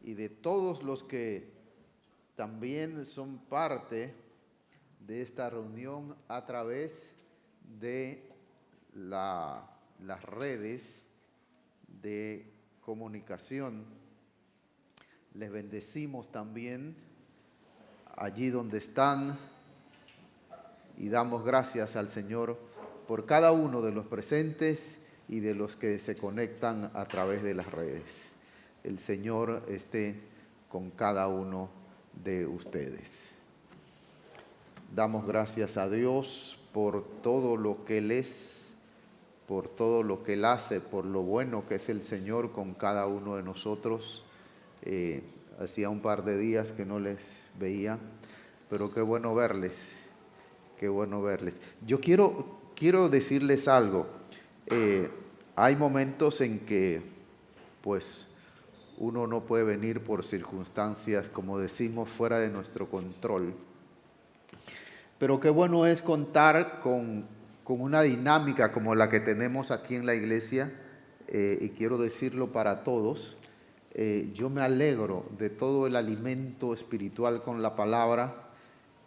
y de todos los que también son parte de esta reunión a través de las redes de comunicación. Les bendecimos también allí donde están y damos gracias al Señor por cada uno de los presentes y de los que se conectan a través de las redes. El Señor esté con cada uno de ustedes. Damos gracias a Dios por todo lo que Él es, por todo lo que Él hace, por lo bueno que es el Señor con cada uno de nosotros. Hacía un par de días que no les veía, pero qué bueno verles, qué bueno verles. Yo quiero decirles algo. Hay momentos en que, pues, uno no puede venir por circunstancias, como decimos, fuera de nuestro control. Pero qué bueno es contar con una dinámica como la que tenemos aquí en la iglesia, y quiero decirlo para todos. Yo me alegro de todo el alimento espiritual con la palabra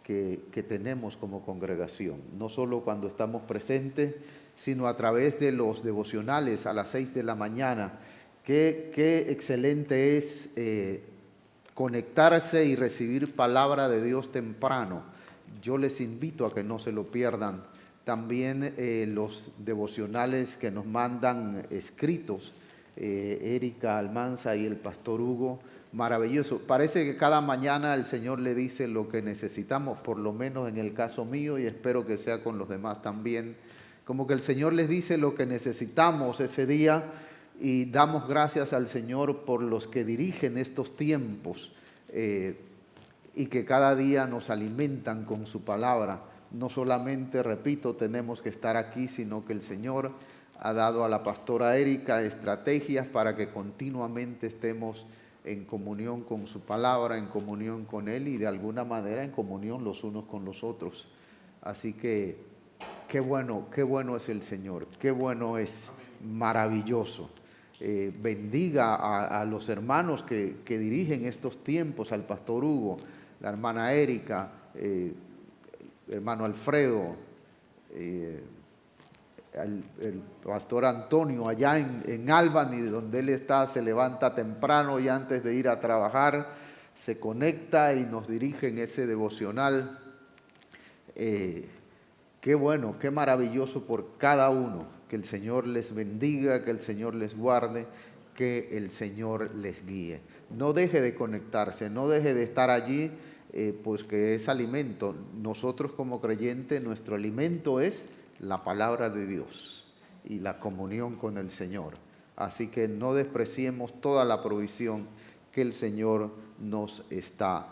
que tenemos como congregación, no solo cuando estamos presentes, sino a través de los devocionales a las 6 de la mañana. Qué excelente es conectarse y recibir palabra de Dios temprano. Yo les invito a que no se lo pierdan. También los devocionales que nos mandan escritos, Erika Almanza y el pastor Hugo, maravilloso. Parece que cada mañana el Señor le dice lo que necesitamos, por lo menos en el caso mío, y espero que sea con los demás también. Como que el Señor les dice lo que necesitamos ese día, y damos gracias al Señor por los que dirigen estos tiempos y que cada día nos alimentan con su palabra. No solamente, repito, tenemos que estar aquí, sino que el Señor ha dado a la pastora Erika estrategias para que continuamente estemos en comunión con su palabra, en comunión con Él y de alguna manera en comunión los unos con los otros. Así que qué bueno es el Señor, qué bueno es, maravilloso. Bendiga a los hermanos que dirigen estos tiempos, al pastor Hugo, la hermana Erika, el hermano Alfredo, el pastor Antonio allá en Albany, donde él está, se levanta temprano y antes de ir a trabajar se conecta y nos dirige en ese devocional. Qué bueno, qué maravilloso por cada uno. Que el Señor les bendiga, que el Señor les guarde, que el Señor les guíe. No deje de conectarse, no deje de estar allí, pues que es alimento. Nosotros como creyentes, nuestro alimento es la palabra de Dios y la comunión con el Señor. Así que no despreciemos toda la provisión que el Señor nos está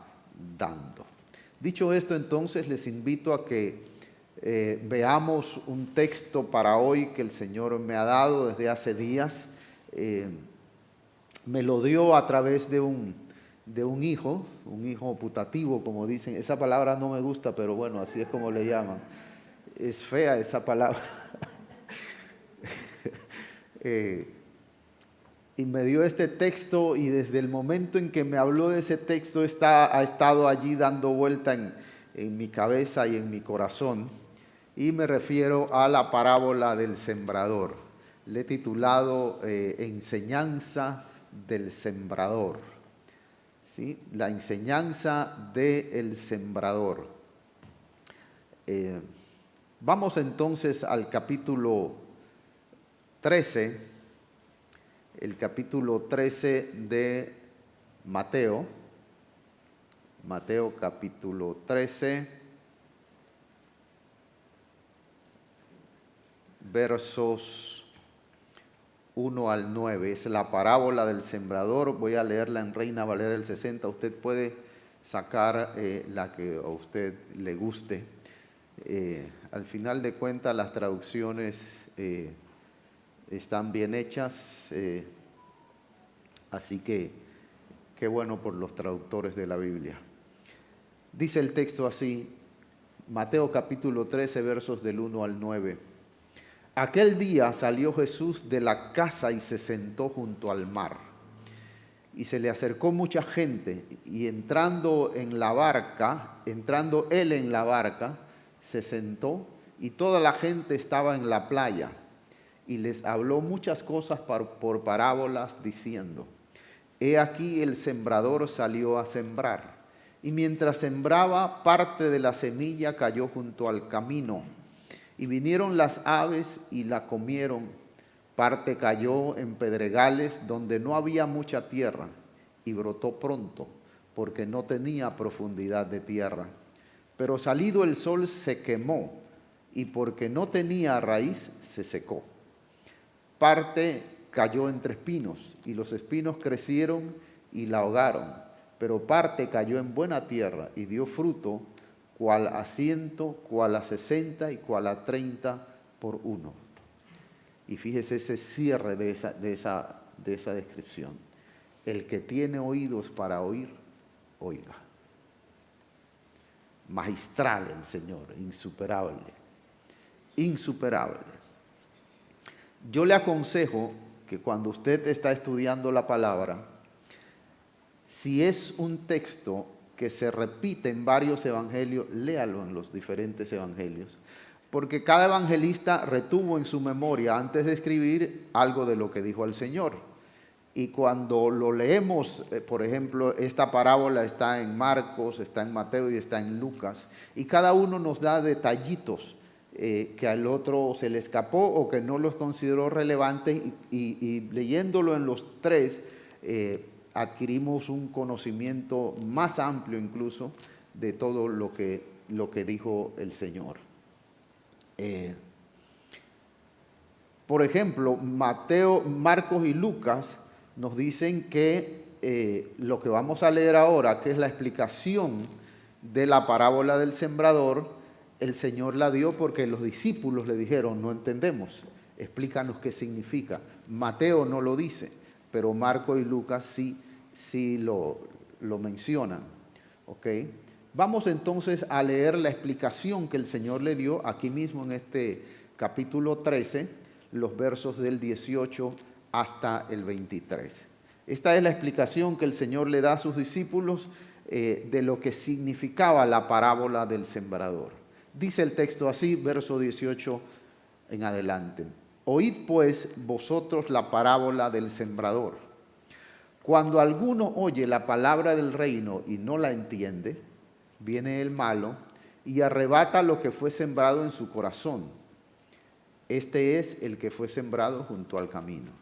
dando. Dicho esto, entonces les invito a que veamos un texto para hoy que el Señor me ha dado desde hace días. Me lo dio a través de un hijo putativo, como dicen. Esa palabra no me gusta, pero bueno, así es como le llaman. Es fea esa palabra. Y me dio este texto, y desde el momento en que me habló de ese texto ha estado allí dando vuelta en mi cabeza y en mi corazón. Y me refiero a la parábola del sembrador. Le he titulado Enseñanza del Sembrador. ¿Sí? La enseñanza del sembrador. Vamos entonces al capítulo 13, el capítulo 13 de Mateo. Mateo capítulo 13, versos 1 al 9. Es la parábola del sembrador. Voy a leerla en Reina Valera del 60. Usted puede sacar la que a usted le guste. Al final de cuentas, las traducciones están bien hechas, así que qué bueno por los traductores de la Biblia. Dice el texto así, Mateo capítulo 13, versos del 1 al 9. Aquel día salió Jesús de la casa y se sentó junto al mar. y se le acercó mucha gente, y entrando él en la barca, se sentó, y toda la gente estaba en la playa, y les habló muchas cosas por parábolas, diciendo: He aquí el sembrador salió a sembrar, y mientras sembraba, parte de la semilla cayó junto al camino, y vinieron las aves y la comieron. Parte cayó en pedregales donde no había mucha tierra, y brotó pronto, porque no tenía profundidad de tierra. Pero salido el sol se quemó, y porque no tenía raíz se secó. Parte cayó entre espinos, y los espinos crecieron y la ahogaron. Pero parte cayó en buena tierra, y dio fruto, cual a 100, cual a 60 y cual a 30 por uno. Y fíjese ese cierre de esa descripción. El que tiene oídos para oír, oiga. Magistral el Señor, insuperable. Insuperable. Yo le aconsejo que cuando usted está estudiando la palabra, si es un texto que se repite en varios evangelios, léalo en los diferentes evangelios, porque cada evangelista retuvo en su memoria, antes de escribir, algo de lo que dijo el Señor. Y cuando lo leemos, por ejemplo, esta parábola está en Marcos, está en Mateo y está en Lucas, y cada uno nos da detallitos que al otro se le escapó o que no los consideró relevantes, y leyéndolo en los tres, adquirimos un conocimiento más amplio incluso de todo lo que dijo el Señor. Por ejemplo, Mateo, Marcos y Lucas nos dicen que lo que vamos a leer ahora, que es la explicación de la parábola del sembrador, el Señor la dio porque los discípulos le dijeron: no entendemos, explícanos qué significa. Mateo no lo dice, pero Marcos y Lucas sí lo mencionan. ¿Ok? Vamos entonces a leer la explicación que el Señor le dio aquí mismo en este capítulo 13, los versos del 18 hasta el 23. Esta es la explicación que el Señor le da a sus discípulos de lo que significaba la parábola del sembrador. Dice el texto así, verso 18 en adelante: Oíd pues vosotros la parábola del sembrador. Cuando alguno oye la palabra del reino y no la entiende, viene el malo y arrebata lo que fue sembrado en su corazón. Este es el que fue sembrado junto al camino.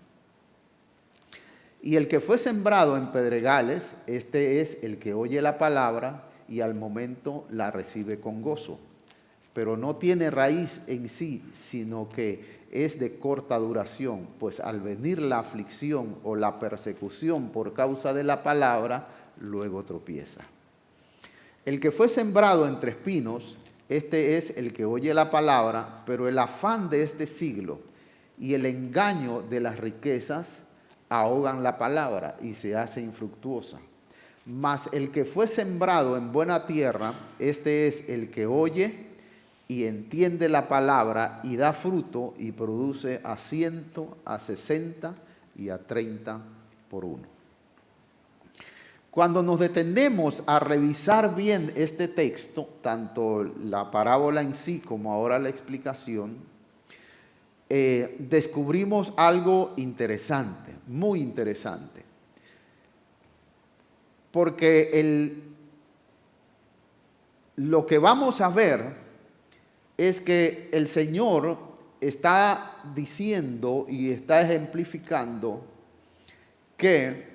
Y el que fue sembrado en pedregales, este es el que oye la palabra y al momento la recibe con gozo, pero no tiene raíz en sí, sino que es de corta duración, pues al venir la aflicción o la persecución por causa de la palabra, luego tropieza. El que fue sembrado entre espinos, este es el que oye la palabra, pero el afán de este siglo y el engaño de las riquezas ahogan la palabra y se hace infructuosa. Mas el que fue sembrado en buena tierra, este es el que oye y entiende la palabra y da fruto y produce a 100, a 60 y a 30 por uno. Cuando nos detenemos a revisar bien este texto, tanto la parábola en sí como ahora la explicación, descubrimos algo interesante, muy interesante. Porque lo que vamos a ver es que el Señor está diciendo y está ejemplificando que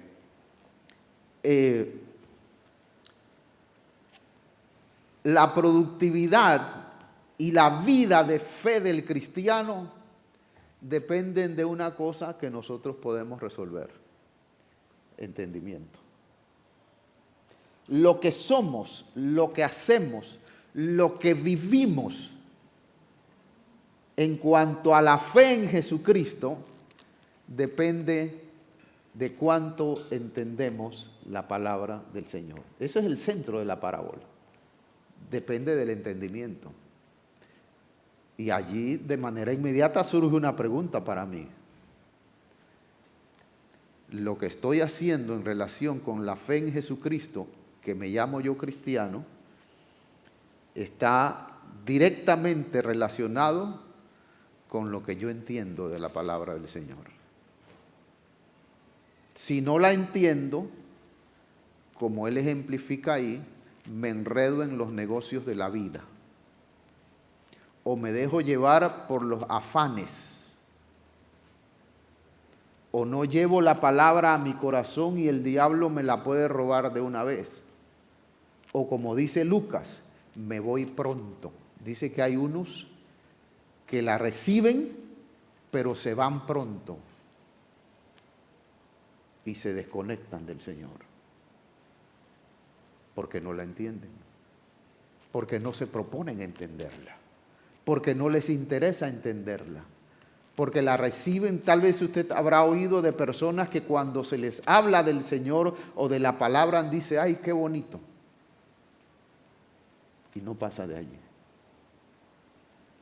la productividad y la vida de fe del cristiano dependen de una cosa que nosotros podemos resolver: entendimiento. Lo que somos, lo que hacemos, lo que vivimos en cuanto a la fe en Jesucristo depende de cuánto entendemos la palabra del Señor. Ese es el centro de la parábola. Depende del entendimiento. Y allí de manera inmediata surge una pregunta para mí. lo que estoy haciendo en relación con la fe en Jesucristo, que me llamo yo cristiano, está directamente relacionado con lo que yo entiendo de la palabra del Señor. Si no la entiendo, como Él ejemplifica ahí, me enredo en los negocios de la vida o me dejo llevar por los afanes o no llevo la palabra a mi corazón y el diablo me la puede robar de una vez. O como dice Lucas, me voy pronto. Dice que hay unos que la reciben, pero se van pronto y se desconectan del Señor, porque no la entienden, porque no se proponen entenderla, porque no les interesa entenderla, porque la reciben. Tal vez usted habrá oído de personas que cuando se les habla del Señor o de la palabra dice, ay, qué bonito, y no pasa de allí.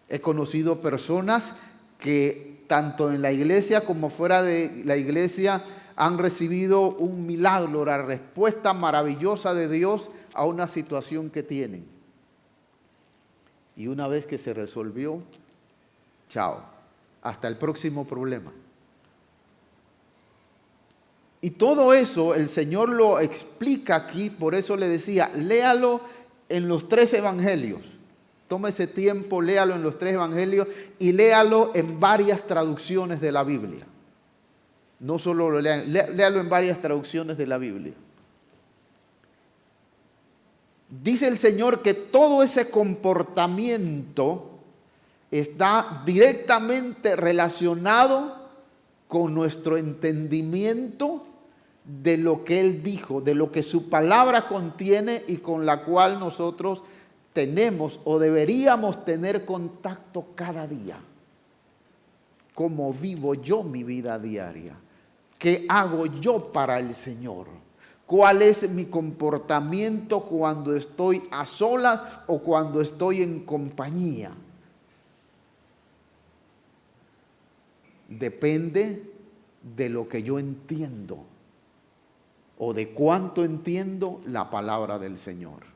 He conocido personas que tanto en la iglesia como fuera de la iglesia han recibido un milagro, la respuesta maravillosa de Dios a una situación que tienen. Y una vez que se resolvió, chao, hasta el próximo problema. Y todo eso el Señor lo explica aquí, por eso le decía, léalo en los 3 evangelios. Tómese tiempo, léalo en los 3 evangelios y léalo en varias traducciones de la Biblia. No solo lo lean, léalo en varias traducciones de la Biblia. Dice el Señor que todo ese comportamiento está directamente relacionado con nuestro entendimiento de lo que Él dijo, de lo que su palabra contiene y con la cual nosotros tenemos o deberíamos tener contacto cada día. ¿Cómo vivo yo mi vida diaria? ¿Qué hago yo para el Señor? ¿Cuál es mi comportamiento cuando estoy a solas o cuando estoy en compañía? Depende de lo que yo entiendo o de cuánto entiendo la palabra del Señor.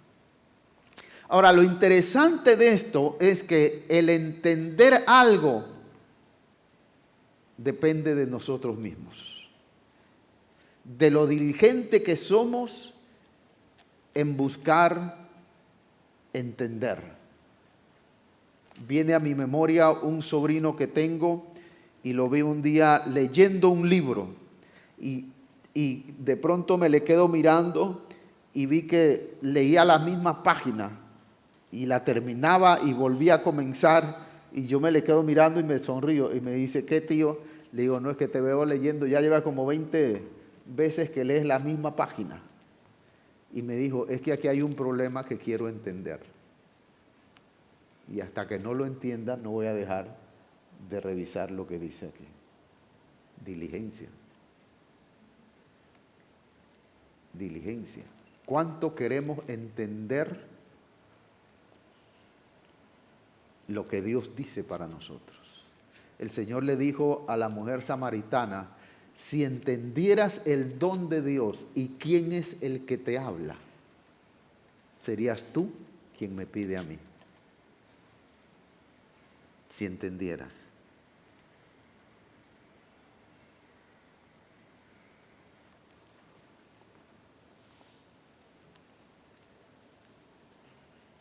Ahora, lo interesante de esto es que el entender algo depende de nosotros mismos, de lo diligente que somos en buscar entender. Viene a mi memoria un sobrino que tengo y lo vi un día leyendo un libro y de pronto me le quedo mirando y vi que leía la misma página y la terminaba y volvía a comenzar y yo me le quedo mirando y me sonrío y me dice, ¿qué, tío? Le digo, no, es que te veo leyendo, ya lleva como 20 veces que lees la misma página. Y me dijo, es que aquí hay un problema que quiero entender. Y hasta que no lo entienda no voy a dejar de revisar lo que dice aquí. Diligencia. Diligencia. ¿Cuánto queremos entender lo que Dios dice para nosotros? El Señor le dijo a la mujer samaritana, si entendieras el don de Dios y quién es el que te habla, serías tú quien me pide a mí. Si entendieras.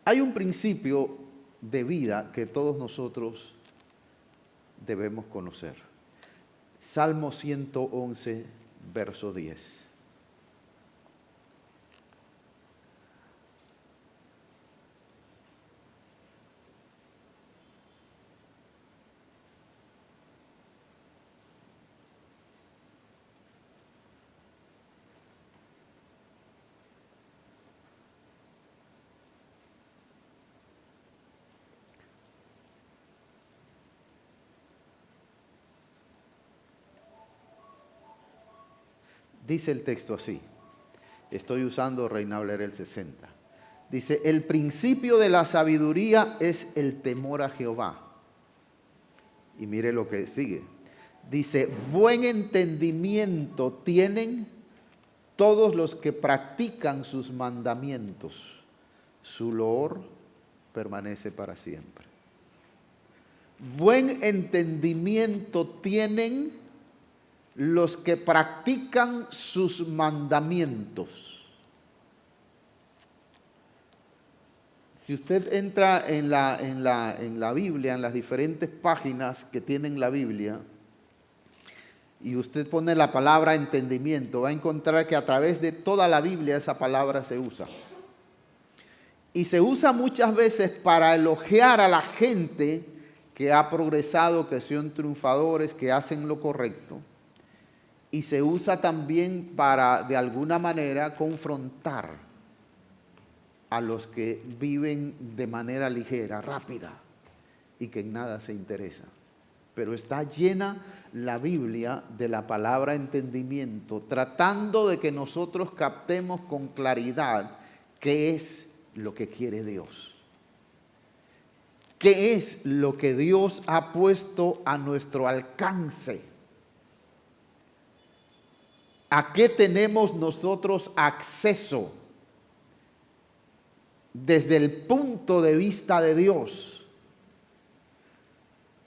Hay un principio de vida que todos nosotros debemos conocer. Salmo 111, verso 10. Dice el texto así, estoy usando Reina Valera el 60. Dice, el principio de la sabiduría es el temor a Jehová. Y mire lo que sigue. Dice, buen entendimiento tienen todos los que practican sus mandamientos. Su loor permanece para siempre. Buen entendimiento tienen los que practican sus mandamientos. Si usted entra en la Biblia, en las diferentes páginas que tienen la Biblia, y usted pone la palabra entendimiento, va a encontrar que a través de toda la Biblia esa palabra se usa. Y se usa muchas veces para elogiar a la gente que ha progresado, que son triunfadores, que hacen lo correcto. Y se usa también para, de alguna manera, confrontar a los que viven de manera ligera, rápida, y que en nada se interesan. Pero está llena la Biblia de la palabra entendimiento, tratando de que nosotros captemos con claridad qué es lo que quiere Dios. ¿Qué es lo que Dios ha puesto a nuestro alcance? ¿A qué tenemos nosotros acceso desde el punto de vista de Dios?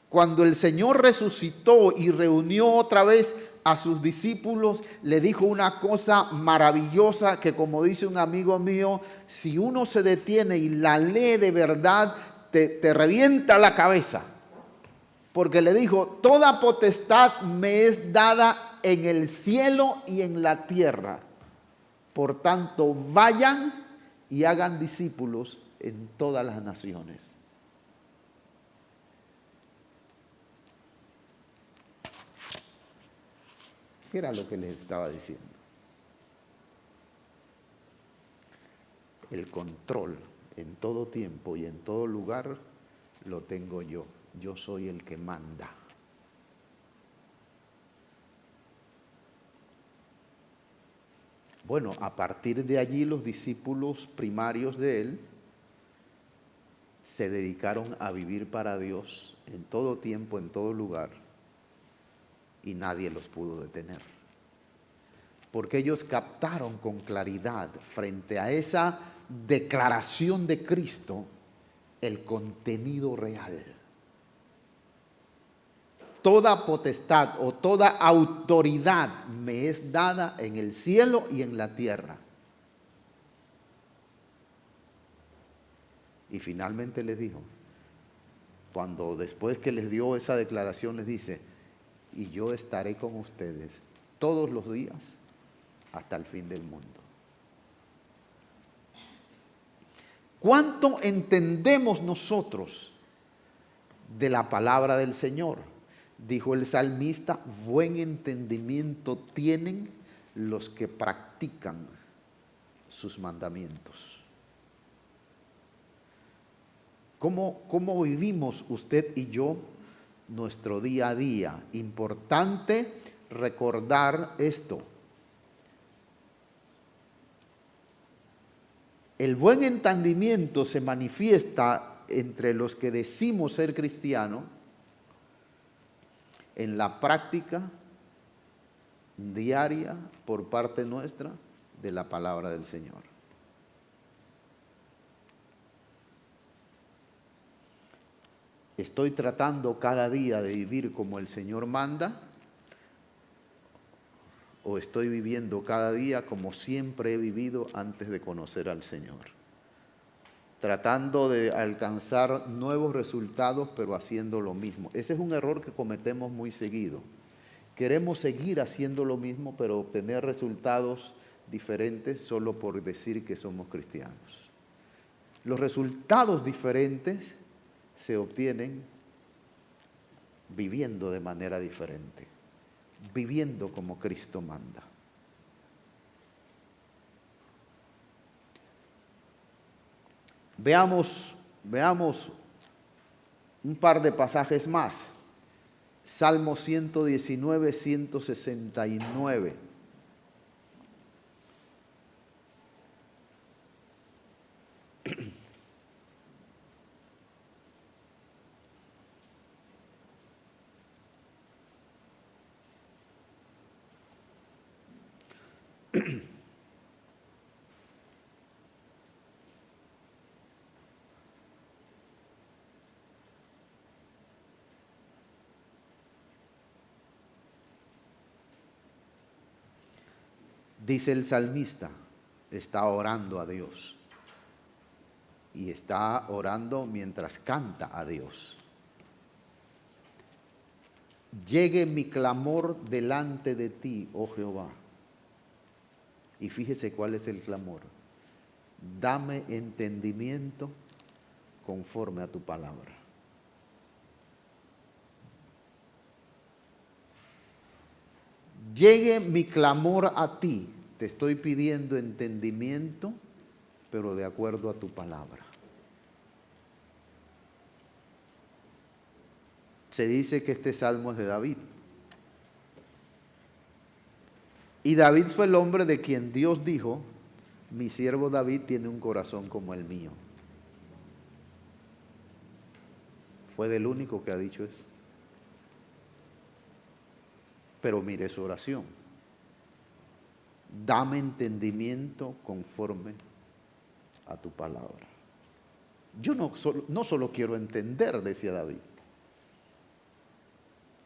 Cuando el Señor resucitó y reunió otra vez a sus discípulos, le dijo una cosa maravillosa que, como dice un amigo mío, si uno se detiene y la lee de verdad, te revienta la cabeza. Porque le dijo, toda potestad me es dada en el cielo y en la tierra. Por tanto, vayan y hagan discípulos en todas las naciones. ¿Qué era lo que les estaba diciendo? El control en todo tiempo y en todo lugar lo tengo yo. Yo soy el que manda. Bueno, a partir de allí los discípulos primarios de él se dedicaron a vivir para Dios en todo tiempo, en todo lugar, y nadie los pudo detener. Porque ellos captaron con claridad frente a esa declaración de Cristo el contenido real. Toda potestad o toda autoridad me es dada en el cielo y en la tierra. Y finalmente les dijo, cuando después que les dio esa declaración les dice, y yo estaré con ustedes todos los días hasta el fin del mundo. ¿Cuánto entendemos nosotros de la palabra del Señor? Dijo el salmista, buen entendimiento tienen los que practican sus mandamientos. ¿Cómo vivimos usted y yo nuestro día a día? Importante recordar esto. El buen entendimiento se manifiesta entre los que decimos ser cristianos en la práctica diaria por parte nuestra de la palabra del Señor. ¿Estoy tratando cada día de vivir como el Señor manda? ¿O estoy viviendo cada día como siempre he vivido antes de conocer al Señor? Tratando de alcanzar nuevos resultados, pero haciendo lo mismo. Ese es un error que cometemos muy seguido. Queremos seguir haciendo lo mismo, pero obtener resultados diferentes solo por decir que somos cristianos. Los resultados diferentes se obtienen viviendo de manera diferente, viviendo como Cristo manda. Veamos un par de pasajes más. Salmo 119, 169. Dice el salmista, está orando a Dios. Y está orando mientras canta a Dios. Llegue mi clamor delante de ti, oh Jehová. Y fíjese cuál es el clamor. Dame entendimiento conforme a tu palabra. Llegue mi clamor a ti. Te estoy pidiendo entendimiento, pero de acuerdo a tu palabra. Se dice que este salmo es de David. Y David fue el hombre de quien Dios dijo, mi siervo David tiene un corazón como el mío. Fue del único que ha dicho eso. Pero mire su oración. Dame entendimiento conforme a tu palabra. Yo no solo quiero entender, decía David.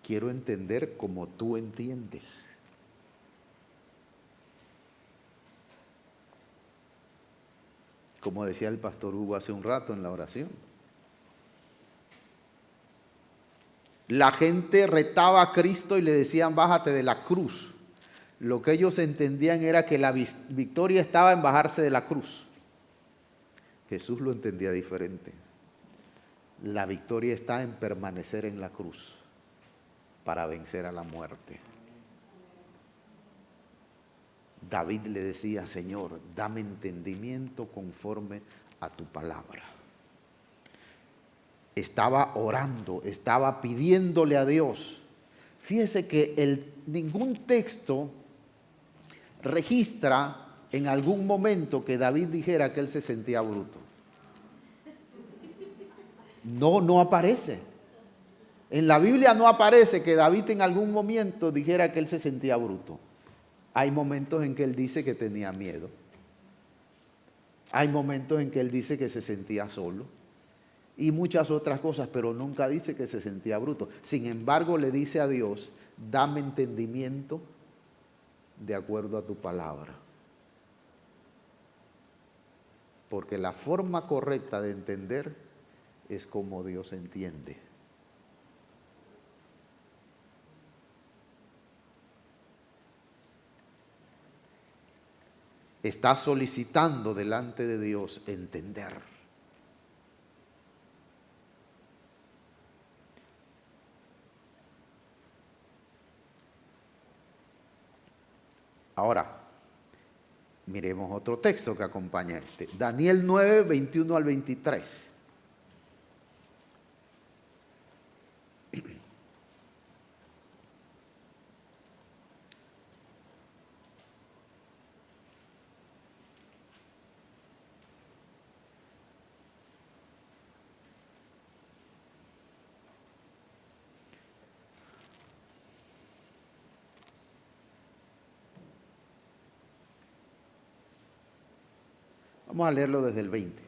Quiero entender como tú entiendes. Como decía el pastor Hugo hace un rato en la oración. La gente retaba a Cristo y le decían, bájate de la cruz. Lo que ellos entendían era que la victoria estaba en bajarse de la cruz. Jesús lo entendía diferente. La victoria está en permanecer en la cruz para vencer a la muerte. David le decía, Señor, dame entendimiento conforme a tu palabra. Estaba orando, estaba pidiéndole a Dios. Fíjese que ningún texto registra en algún momento que David dijera que él se sentía bruto. No aparece. En la Biblia no aparece que David en algún momento dijera que él se sentía bruto. Hay momentos en que él dice que tenía miedo. Hay momentos en que él dice que se sentía solo. Y muchas otras cosas, pero nunca dice que se sentía bruto. Sin embargo, le dice a Dios, dame entendimiento de acuerdo a tu palabra. Porque la forma correcta de entender es como Dios entiende. Está solicitando delante de Dios entender. Ahora, miremos otro texto que acompaña este. Daniel 9, 21 al 23. Vamos a leerlo desde el 20.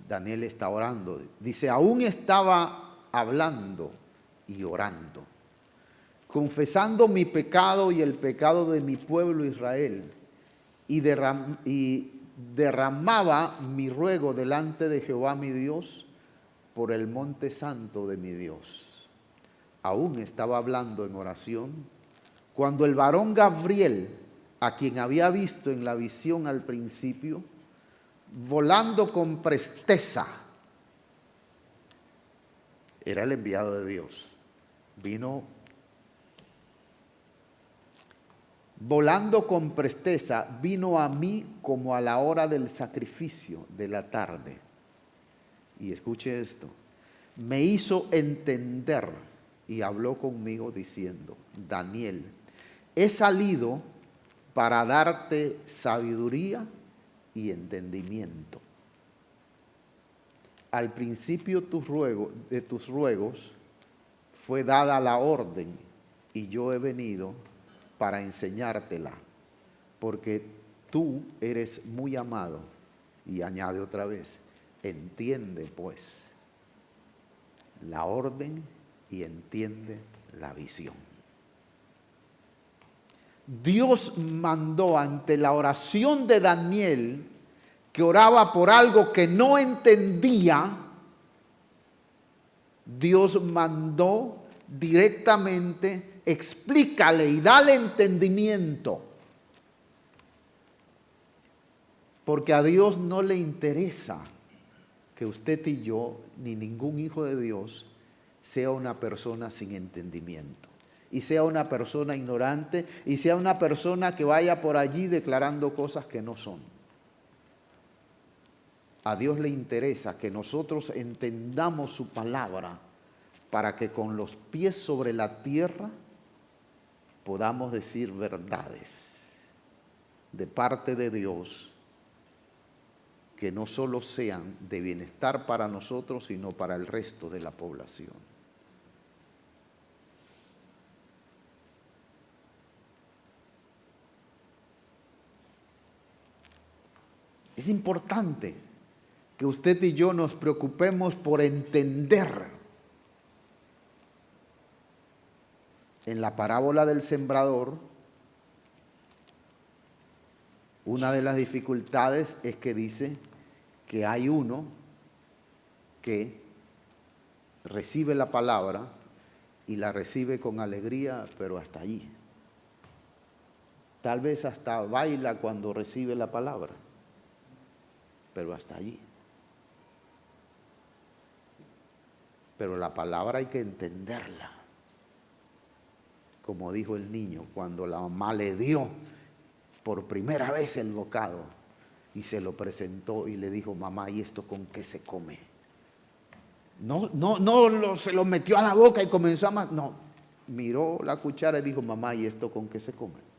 Daniel está orando. Dice, aún estaba hablando y orando, confesando mi pecado y el pecado de mi pueblo Israel, y derramaba mi ruego delante de Jehová mi Dios por el monte santo de mi Dios. Aún estaba hablando en oración, cuando el varón Gabriel, a quien había visto en la visión al principio, volando con presteza, era el enviado de Dios, vino volando con presteza, vino a mí como a la hora del sacrificio de la tarde. Y escuche esto, me hizo entender y habló conmigo diciendo, Daniel, he salido para darte sabiduría y entendimiento. Al principio de tus ruegos fue dada la orden y yo he venido para enseñártela porque tú eres muy amado. Y añade otra vez, entiende pues la orden y entiende la visión. Dios mandó ante la oración de Daniel, que oraba por algo que no entendía, Dios mandó directamente, explícale y dale entendimiento. Porque a Dios no le interesa que usted y yo, ni ningún hijo de Dios, sea una persona sin entendimiento. Y sea una persona ignorante, y sea una persona que vaya por allí declarando cosas que no son. A Dios le interesa que nosotros entendamos su palabra para que con los pies sobre la tierra podamos decir verdades de parte de Dios que no solo sean de bienestar para nosotros, sino para el resto de la población. Es importante que usted y yo nos preocupemos por entender. En la parábola del sembrador, una de las dificultades es que dice que hay uno que recibe la palabra y la recibe con alegría, pero hasta allí. Tal vez hasta baila cuando recibe la palabra, pero hasta allí. Pero la palabra hay que entenderla. Como dijo el niño, cuando la mamá le dio por primera vez el bocado y se lo presentó y le dijo, mamá, ¿y esto con qué se come? No se lo metió a la boca y comenzó a... No, miró la cuchara y dijo, mamá, ¿y esto con qué se come?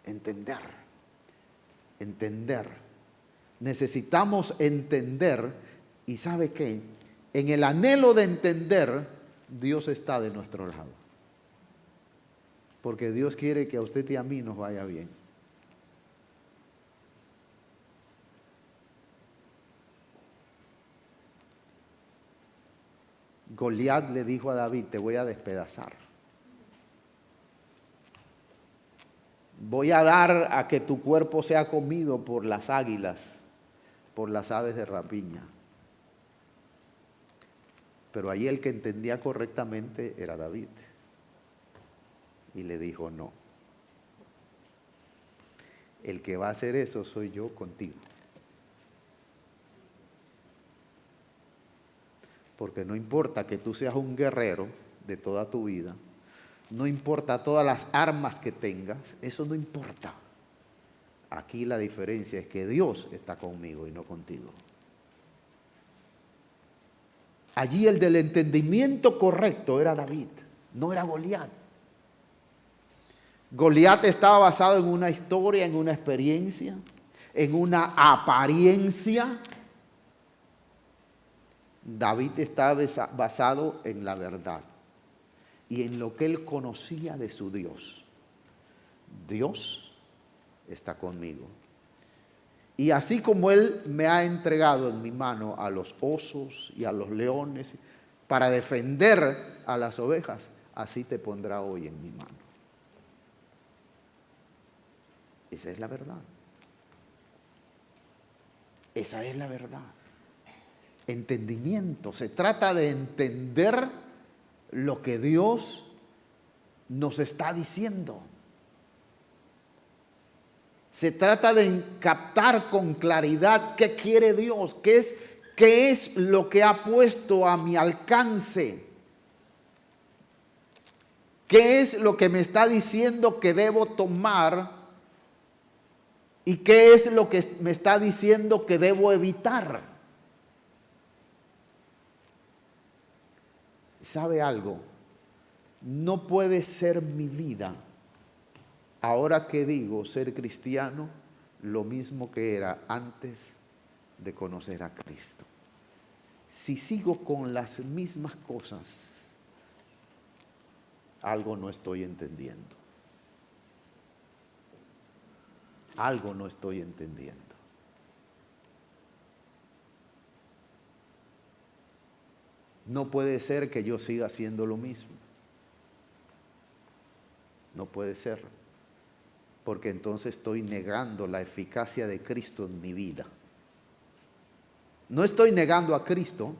Entender. Necesitamos entender, y ¿sabe qué? En el anhelo de entender, Dios está de nuestro lado. Porque Dios quiere que a usted y a mí nos vaya bien. Goliat le dijo a David, te voy a despedazar. Voy a dar a que tu cuerpo sea comido por las águilas, por las aves de rapiña. Pero ahí el que entendía correctamente era David. Y le dijo, no. El que va a hacer eso soy yo contigo. Porque no importa que tú seas un guerrero de toda tu vida, no importa todas las armas que tengas, eso no importa. Aquí la diferencia es que Dios está conmigo y no contigo. Allí el del entendimiento correcto era David, no era Goliat. Goliat estaba basado en una historia, en una experiencia, en una apariencia. David estaba basado en la verdad y en lo que él conocía de su Dios. Dios está conmigo. Y así como Él me ha entregado en mi mano a los osos y a los leones para defender a las ovejas, así te pondrá hoy en mi mano. Esa es la verdad. Esa es la verdad. Entendimiento. Se trata de entender lo que Dios nos está diciendo. Se trata de captar con claridad qué quiere Dios, qué es lo que ha puesto a mi alcance, qué es lo que me está diciendo que debo tomar y qué es lo que me está diciendo que debo evitar. ¿Sabe algo? No puede ser mi vida, ahora que digo ser cristiano, lo mismo que era antes de conocer a Cristo. Si sigo con las mismas cosas, algo no estoy entendiendo. Algo no estoy entendiendo. No puede ser que yo siga haciendo lo mismo. No puede ser. Porque entonces estoy negando la eficacia de Cristo en mi vida. No estoy negando a Cristo,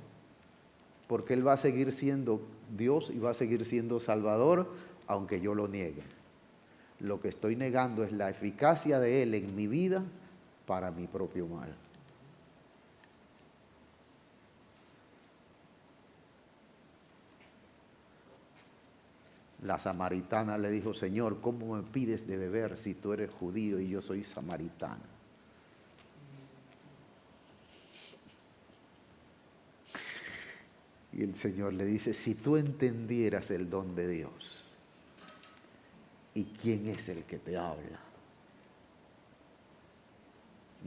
porque Él va a seguir siendo Dios y va a seguir siendo Salvador, aunque yo lo niegue. Lo que estoy negando es la eficacia de Él en mi vida para mi propio mal. La samaritana le dijo: Señor, ¿cómo me pides de beber si tú eres judío y yo soy samaritana? Y el Señor le dice: si tú entendieras el don de Dios y quién es el que te habla,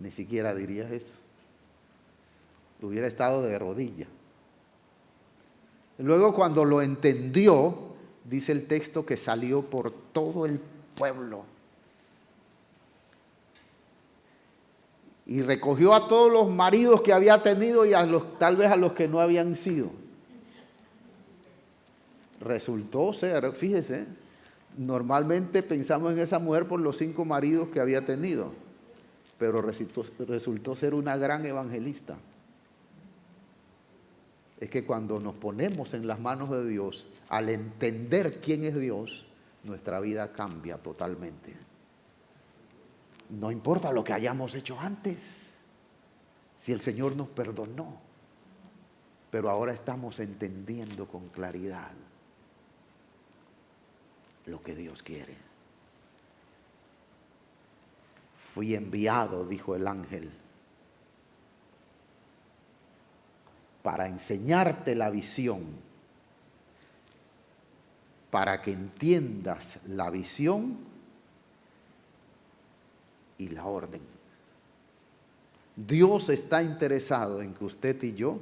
ni siquiera dirías eso. Hubiera estado de rodillas. Luego, cuando lo entendió, dice el texto que salió por todo el pueblo y recogió a todos los maridos que había tenido y tal vez a los que no habían sido. Resultó ser, fíjese, normalmente pensamos en esa mujer por los 5 maridos que había tenido, pero resultó ser una gran evangelista. Es que cuando nos ponemos en las manos de Dios, al entender quién es Dios, nuestra vida cambia totalmente. No importa lo que hayamos hecho antes, si el Señor nos perdonó, pero ahora estamos entendiendo con claridad lo que Dios quiere. Fui enviado, dijo el ángel, para enseñarte la visión, para que entiendas la visión y la orden. Dios está interesado en que usted y yo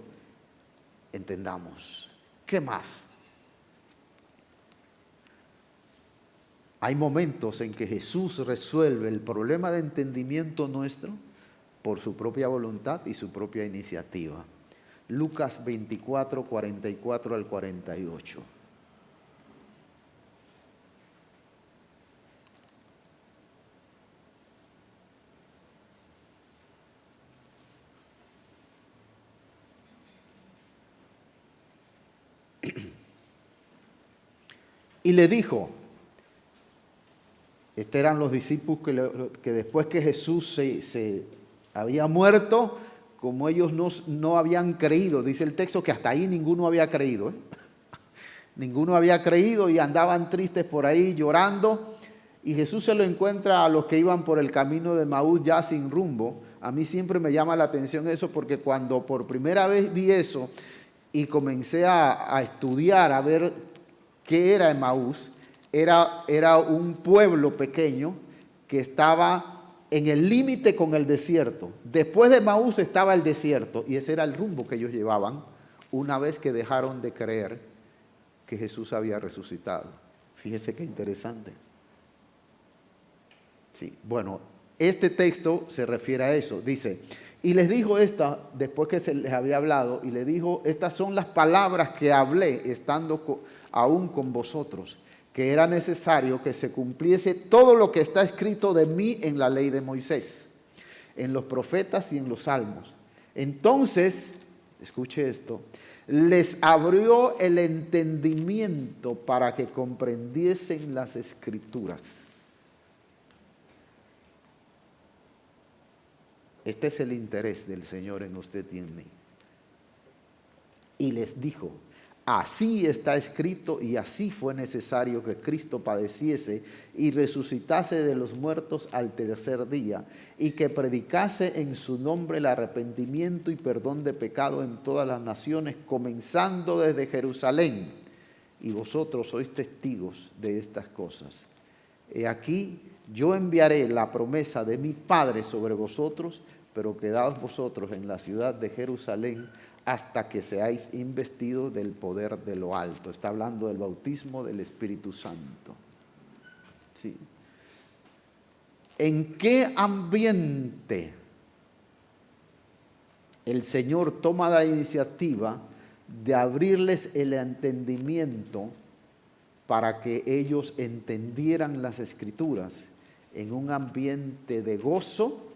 entendamos. ¿Qué más? Hay momentos en que Jesús resuelve el problema de entendimiento nuestro por su propia voluntad y su propia iniciativa. Lucas 24, 44 al 48. Y le dijo, estos eran los discípulos que después que Jesús se había muerto, como ellos no habían creído, dice el texto que hasta ahí ninguno había creído, ninguno había creído y andaban tristes por ahí llorando, y Jesús se lo encuentra a los que iban por el camino de Maús ya sin rumbo. A mí siempre me llama la atención eso, porque cuando por primera vez vi eso y comencé a estudiar, a ver qué era Emaús, era un pueblo pequeño que estaba en el límite con el desierto. Después de Emaús estaba el desierto, y ese era el rumbo que ellos llevaban una vez que dejaron de creer que Jesús había resucitado. Fíjese qué interesante. Sí, bueno, este texto se refiere a eso. Dice, y les dijo después que se les había hablado, y les dijo, estas son las palabras que hablé estando aún con vosotros, que era necesario que se cumpliese todo lo que está escrito de mí en la ley de Moisés, en los profetas y en los salmos. Entonces, escuche esto, les abrió el entendimiento para que comprendiesen las escrituras. Este es el interés del Señor en usted y en mí. Y les dijo, así está escrito y así fue necesario que Cristo padeciese y resucitase de los muertos al tercer día, y que predicase en su nombre el arrepentimiento y perdón de pecado en todas las naciones, comenzando desde Jerusalén. Y vosotros sois testigos de estas cosas. He aquí, yo enviaré la promesa de mi Padre sobre vosotros, pero quedaos vosotros en la ciudad de Jerusalén hasta que seáis investidos del poder de lo alto. Está hablando del bautismo del Espíritu Santo. ¿Sí? ¿En qué ambiente el Señor toma la iniciativa de abrirles el entendimiento para que ellos entendieran las Escrituras? En un ambiente de gozo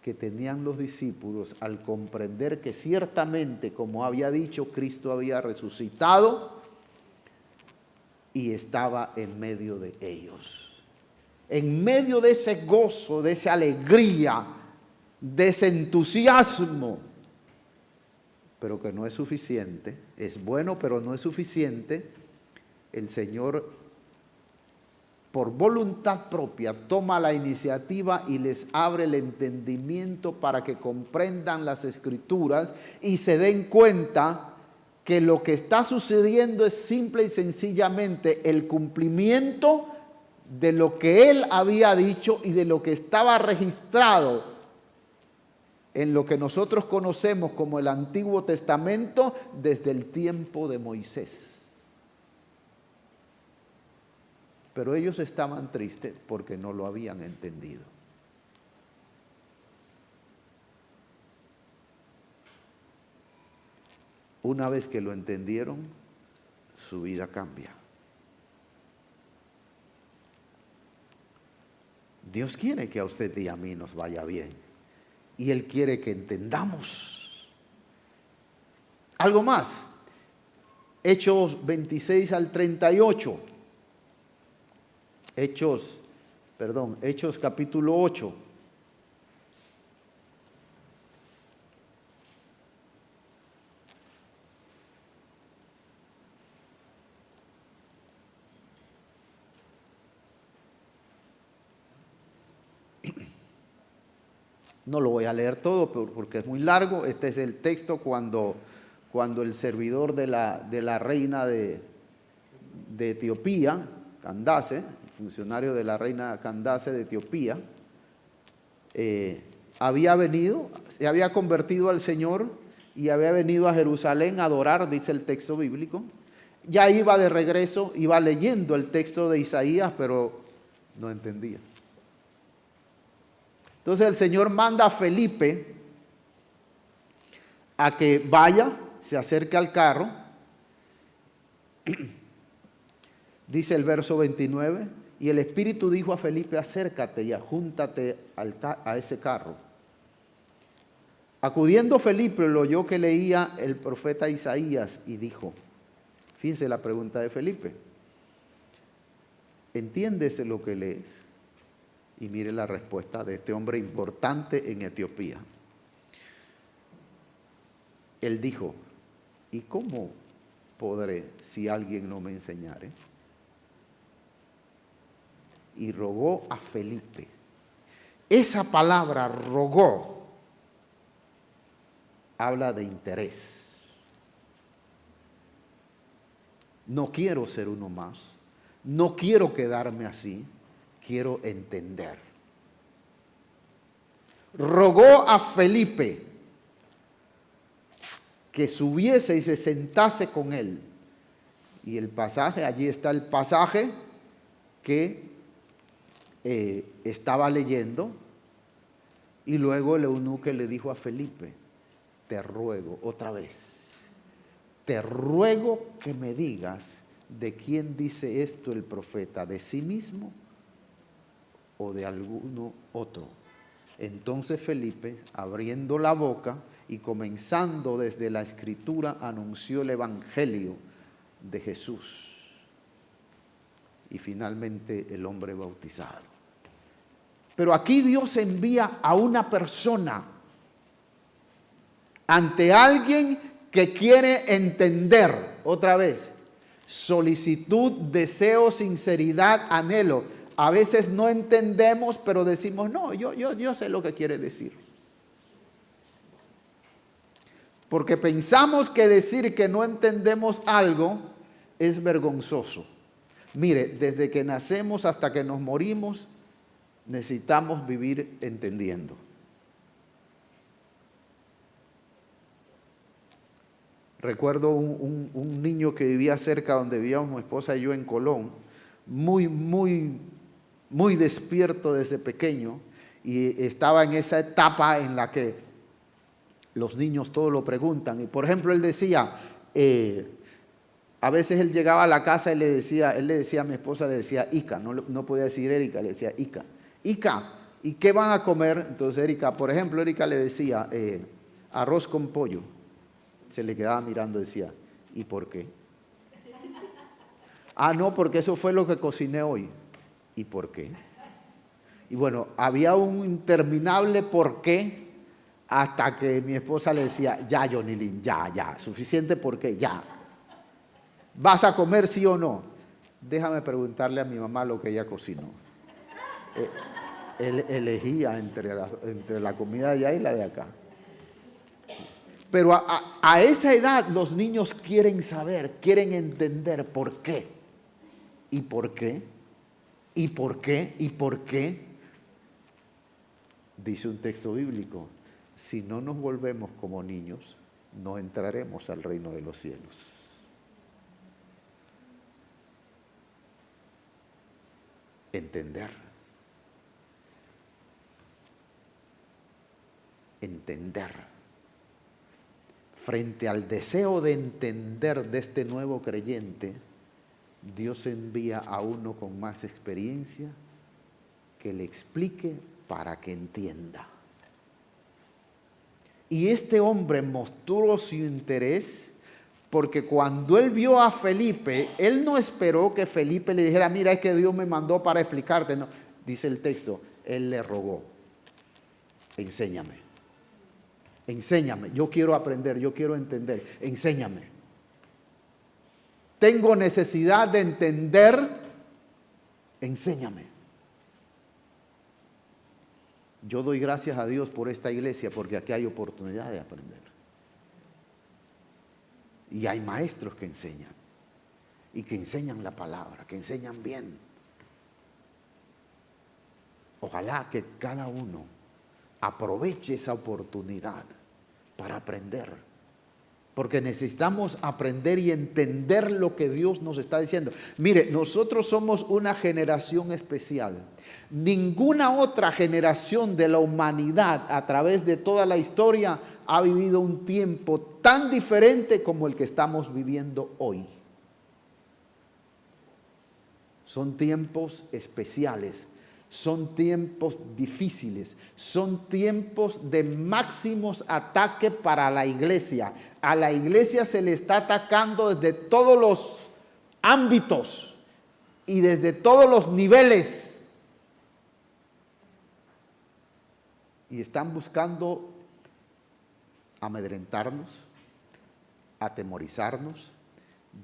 que tenían los discípulos al comprender que ciertamente, como había dicho, Cristo había resucitado y estaba en medio de ellos. En medio de ese gozo, de esa alegría, de ese entusiasmo, pero que no es suficiente, es bueno, pero no es suficiente, el Señor, por voluntad propia, toma la iniciativa y les abre el entendimiento para que comprendan las Escrituras y se den cuenta que lo que está sucediendo es simple y sencillamente el cumplimiento de lo que Él había dicho y de lo que estaba registrado en lo que nosotros conocemos como el Antiguo Testamento desde el tiempo de Moisés. Pero ellos estaban tristes porque no lo habían entendido. Una vez que lo entendieron, su vida cambia. Dios quiere que a usted y a mí nos vaya bien. Y Él quiere que entendamos. Algo más. Hechos 26 al 38. Hechos capítulo 8. No lo voy a leer todo porque es muy largo. Este es el texto cuando el servidor de la reina de Etiopía, Candace, funcionario de la reina Candace de Etiopía, había venido, se había convertido al Señor y había venido a Jerusalén a adorar, dice el texto bíblico. Ya iba de regreso, iba leyendo el texto de Isaías, pero no entendía. Entonces el Señor manda a Felipe a que vaya, se acerque al carro. Dice el verso 29, y el Espíritu dijo a Felipe: acércate y ajúntate a ese carro. Acudiendo Felipe, lo oyó que leía el profeta Isaías y dijo, fíjense la pregunta de Felipe, ¿entiendes lo que lees? Y mire la respuesta de este hombre importante en Etiopía. Él dijo, ¿y cómo podré si alguien no me enseñare? Y rogó a Felipe. Esa palabra rogó habla de interés. No quiero ser uno más. No quiero quedarme así. Quiero entender. Rogó a Felipe que subiese y se sentase con él. Y el pasaje, allí está el pasaje que estaba leyendo, y luego el eunuco le dijo a Felipe, te ruego otra vez, te ruego que me digas de quién dice esto el profeta, de sí mismo o de alguno otro. Entonces Felipe, abriendo la boca y comenzando desde la Escritura, anunció el Evangelio de Jesús. Y finalmente el hombre bautizado. Pero aquí Dios envía a una persona ante alguien que quiere entender, otra vez, solicitud, deseo, sinceridad, anhelo. A veces no entendemos, pero decimos, no, yo sé lo que quiere decir. Porque pensamos que decir que no entendemos algo es vergonzoso. Mire, desde que nacemos hasta que nos morimos, necesitamos vivir entendiendo. Recuerdo un niño que vivía cerca donde vivíamos mi esposa y yo en Colón, muy despierto desde pequeño, y estaba en esa etapa en la que los niños todo lo preguntan. Y por ejemplo, él decía, a veces él llegaba a la casa y él le decía a mi esposa, le decía Ica, no podía decir Erika, le decía Ica. Ica, ¿y qué van a comer? Entonces Erika, por ejemplo, Erika le decía arroz con pollo. Se le quedaba mirando y decía, ¿y por qué? Ah, no, porque eso fue lo que cociné hoy. ¿Y por qué? Y bueno, había un interminable por qué hasta que mi esposa le decía, ya, Jonilyn, ya, suficiente por qué, ya. ¿Vas a comer sí o no? Déjame preguntarle a mi mamá lo que ella cocinó. Él elegía entre la comida de allá y la de acá. Pero a esa edad los niños quieren saber, quieren entender por qué. ¿Y por qué? ¿Y por qué? ¿Y por qué? Dice un texto bíblico, si no nos volvemos como niños, no entraremos al reino de los cielos. Entender. Frente al deseo de entender de este nuevo creyente, Dios envía a uno con más experiencia que le explique para que entienda. Y este hombre mostró su interés porque cuando él vio a Felipe, él no esperó que Felipe le dijera, mira, es que Dios me mandó para explicarte. No, dice el texto, él le rogó, enséñame, yo quiero aprender, yo quiero entender, enséñame. Tengo necesidad de entender, enséñame. Yo doy gracias a Dios por esta iglesia porque aquí hay oportunidad de aprender. Y hay maestros que enseñan. Y que enseñan la palabra, que enseñan bien. Ojalá que cada uno aproveche esa oportunidad para aprender. Porque necesitamos aprender y entender lo que Dios nos está diciendo. Mire, nosotros somos una generación especial. Ninguna otra generación de la humanidad a través de toda la historia ha vivido un tiempo tan diferente como el que estamos viviendo hoy. Son tiempos especiales, son tiempos difíciles, son tiempos de máximos ataques para la iglesia. A la iglesia se le está atacando desde todos los ámbitos y desde todos los niveles. Y están buscando amedrentarnos, atemorizarnos,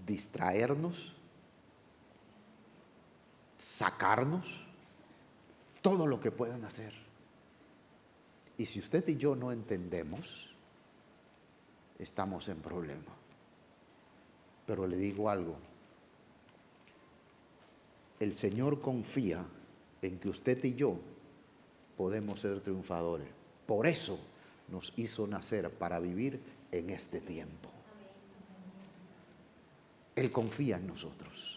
distraernos, sacarnos, todo lo que puedan hacer. Y si usted y yo no entendemos, estamos en problema. Pero le digo algo, el Señor confía en que usted y yo podemos ser triunfadores. Por eso nos hizo nacer para vivir en este tiempo. Él confía en nosotros.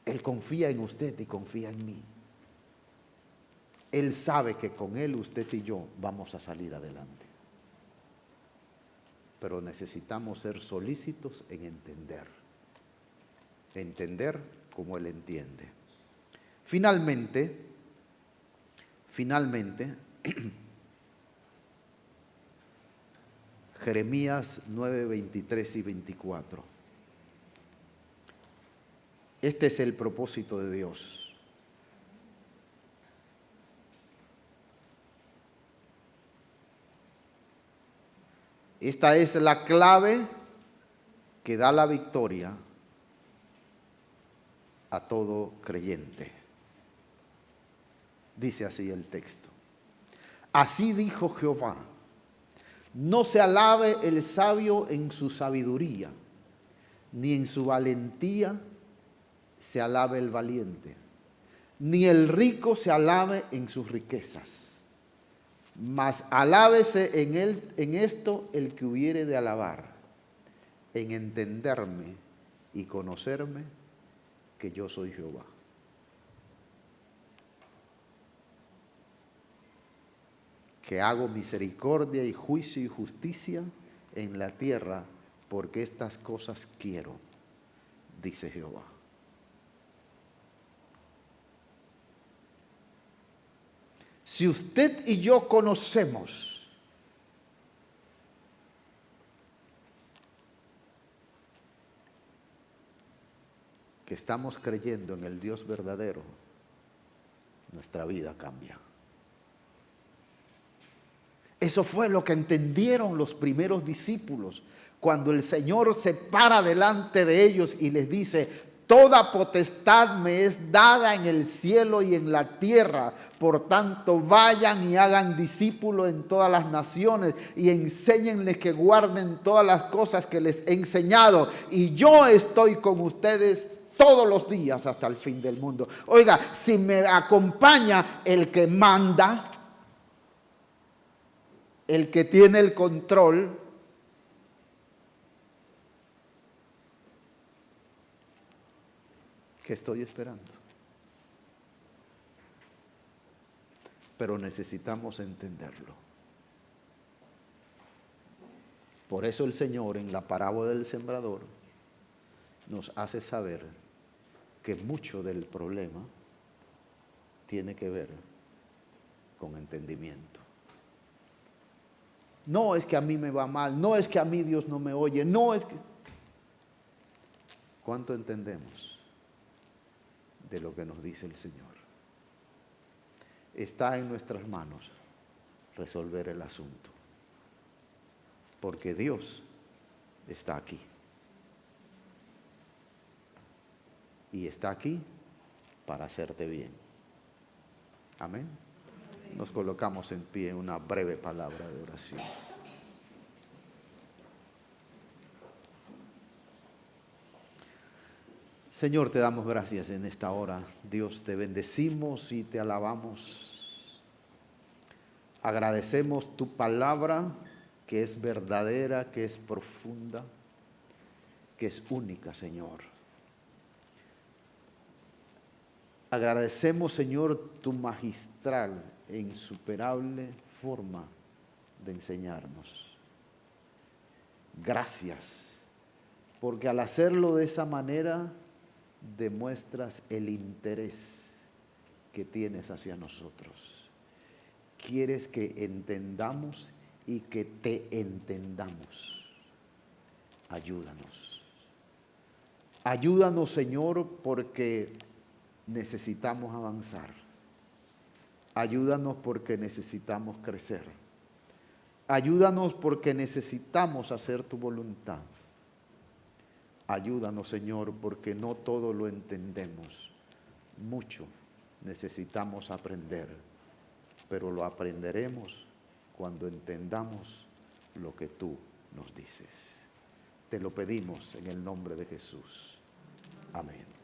Él confía en usted y confía en mí. Él sabe que con Él usted y yo vamos a salir adelante. Pero necesitamos ser solícitos en entender. Entender como Él entiende. Finalmente, Jeremías 9, 23 y 24. Este es el propósito de Dios. Esta es la clave que da la victoria a todo creyente. Dice así el texto. Así dijo Jehová, no se alabe el sabio en su sabiduría, ni en su valentía se alabe el valiente, ni el rico se alabe en sus riquezas, Mas alábese en esto el que hubiere de alabar, en entenderme y conocerme que yo soy Jehová. Que hago misericordia y juicio y justicia en la tierra, porque estas cosas quiero, dice Jehová. Si usted y yo conocemos que estamos creyendo en el Dios verdadero, nuestra vida cambia. Eso fue lo que entendieron los primeros discípulos cuando el Señor se para delante de ellos y les dice: toda potestad me es dada en el cielo y en la tierra. Por tanto, vayan y hagan discípulos en todas las naciones y enséñenles que guarden todas las cosas que les he enseñado. Y yo estoy con ustedes todos los días hasta el fin del mundo. Oiga, si me acompaña el que manda, el que tiene el control, ¿qué estoy esperando? Pero necesitamos entenderlo. Por eso el Señor en la parábola del sembrador nos hace saber que mucho del problema tiene que ver con entendimiento. No es que a mí me va mal, no es que a mí Dios no me oye, no es que... ¿Cuánto entendemos de lo que nos dice el Señor? Está en nuestras manos resolver el asunto, porque Dios está aquí. Y está aquí para hacerte bien. Amén. Nos colocamos en pie en una breve palabra de oración. Señor, te damos gracias en esta hora. Dios, te bendecimos y te alabamos. Agradecemos tu palabra, que es verdadera, que es profunda, que es única, Señor. Agradecemos, Señor, tu magistral e insuperable forma de enseñarnos. Gracias, porque al hacerlo de esa manera demuestras el interés que tienes hacia nosotros. Quieres que entendamos y que te entendamos. Ayúdanos. Ayúdanos, Señor, porque necesitamos avanzar. Ayúdanos porque necesitamos crecer. Ayúdanos porque necesitamos hacer tu voluntad. Ayúdanos, Señor, porque no todo lo entendemos. Mucho necesitamos aprender, pero lo aprenderemos cuando entendamos lo que tú nos dices. Te lo pedimos en el nombre de Jesús. Amén.